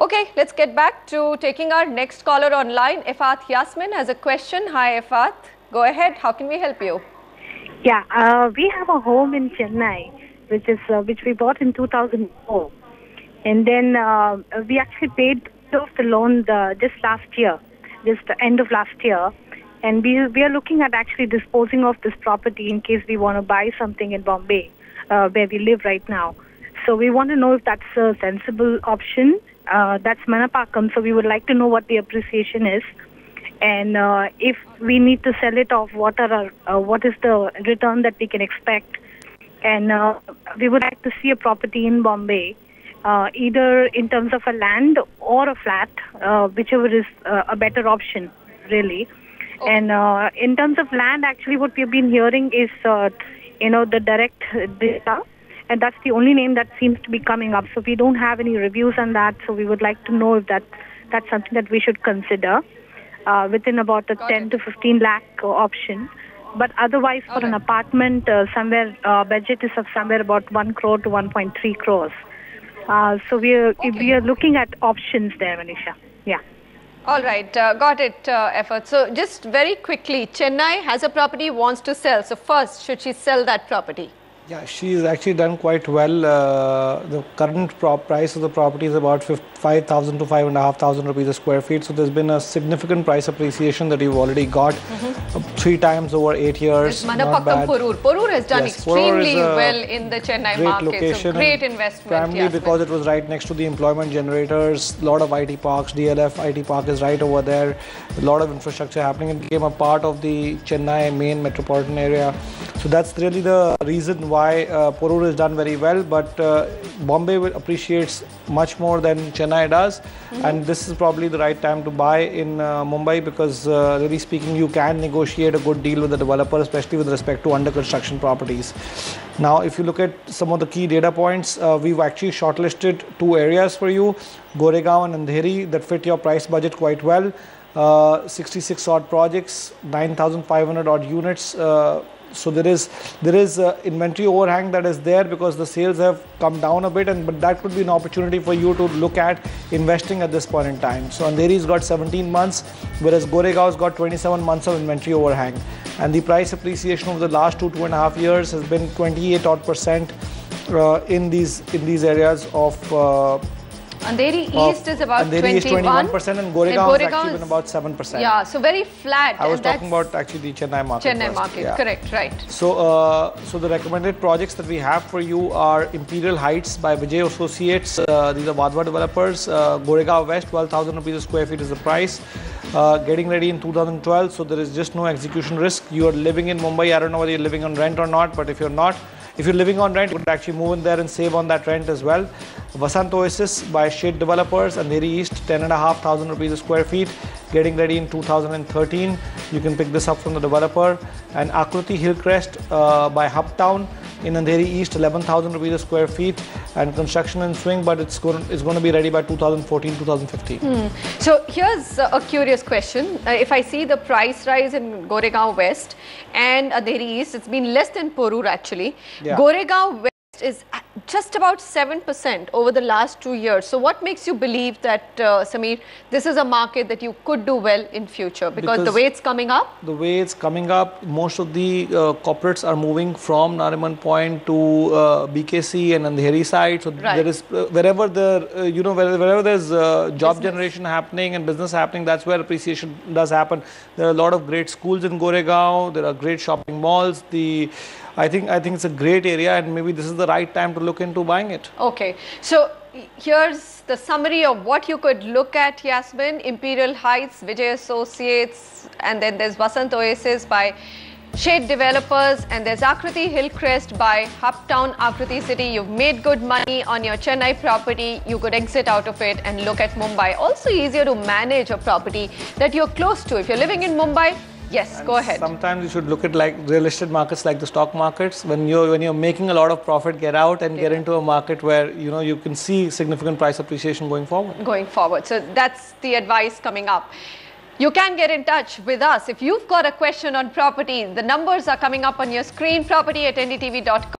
Okay, let's get back to taking our next caller online. Ifat Yasmin has a question. Hi, Ifat. Go ahead. How can we help you? Yeah, we have a home in Chennai, which we bought in 2004, and then we actually paid off the loan just last year, just the end of last year, and we are looking at actually disposing of this property in case we want to buy something in Bombay, where we live right now. So we want to know if that's a sensible option. That's Manapakam, so we would like to know what the appreciation is. And if we need to sell it off, what is the return that we can expect? And we would like to see a property in Bombay, either in terms of a land or a flat, whichever is a better option, really. Oh. And in terms of land, actually what we've been hearing is, the direct data. And that's the only name that seems to be coming up. So we don't have any reviews on that. So we would like to know if that's something that we should consider. Within about a 10 to 15 lakh option, but otherwise for an apartment, budget is of somewhere about 1 crore to 1.3 crores. So we are looking at options there, Manisha. Yeah. All right, got it, Effort. So just very quickly, Chennai has a property, wants to sell. So first, should she sell that property? Yeah, she's actually done quite well. The current price of the property is about 5,000 to 5,500 rupees a square feet. So there's been a significant price appreciation that you've already got 3 times over 8 years. Manapakkam Porur. Porur has done extremely well in the Chennai market. Location, so great investment. Primarily because it was right next to the employment generators. A lot of IT parks. DLF IT park is right over there. A lot of infrastructure happening. It became a part of the Chennai main metropolitan area. So that's really the reason why Porur has done very well, but Bombay appreciates much more than Chennai does, and this is probably the right time to buy in Mumbai because really speaking, you can negotiate a good deal with the developer, especially with respect to under construction properties. Now, if you look at some of the key data points, we've actually shortlisted 2 areas for you, Goregaon and Andheri, that fit your price budget quite well. 66 odd projects, 9,500 odd units. So there is inventory overhang that is there because the sales have come down a bit, but that could be an opportunity for you to look at investing at this point in time. So Andheri's got 17 months, whereas Goregaon's got 27 months of inventory overhang, and the price appreciation over the last 2.5 years has been 28 odd percent in these areas of. Andheri East is about Andheri is 21% and Goregaon has actually been about 7%. Yeah, so very flat. I was talking about actually the Chennai market. Chennai market, yeah. Correct, right. So, the recommended projects that we have for you are Imperial Heights by Vijay Associates. These are Vadhva developers. Goregaon West, 12,000 rupees a square feet is the price. Getting ready in 2012, so there is just no execution risk. You are living in Mumbai. I don't know whether you're living on rent or not, but if you're not, if you're living on rent, you could actually move in there and save on that rent as well. Vasant Oasis by Shade Developers, Andheri East, 10,500 rupees a square feet. Getting ready in 2013. You can pick this up from the developer. And Akruti Hillcrest by HUBTOWN in Andheri East, 11,000 rupees a square feet. And construction in swing, but it's going to be ready by 2014, 2015. So here's a curious question. If I see the price rise in Goregaon West and Andheri East, it's been less than Porur actually. Yeah. Goregaon West is just about 7% over the last 2 years. So what makes you believe that, Samir, this is a market that you could do well in future? Because the way it's coming up? The way it's coming up, most of the corporates are moving from Nariman Point to BKC and Andheri side. So there is, wherever there's job generation happening and business happening, that's where appreciation does happen. There are a lot of great schools in Goregaon. There are great shopping malls. I think it's a great area, and maybe this is the right time to look into buying it. Okay, so here's the summary of what you could look at, Yasmin. Imperial Heights, Vijay Associates, and then there's Vasant Oasis by Shade Developers, and there's Akruti Hillcrest by HUBTOWN Akruti City. You've made good money on your Chennai property. You could exit out of it and look at Mumbai. Also easier to manage a property that you're close to. If you're living in Mumbai, yes, go ahead. Sometimes you should look at like real estate markets, like the stock markets. When you're making a lot of profit, get out and get into a market where you can see significant price appreciation going forward. Going forward. So that's the advice coming up. You can get in touch with us if you've got a question on property. The numbers are coming up on your screen. Property@ndtv.com.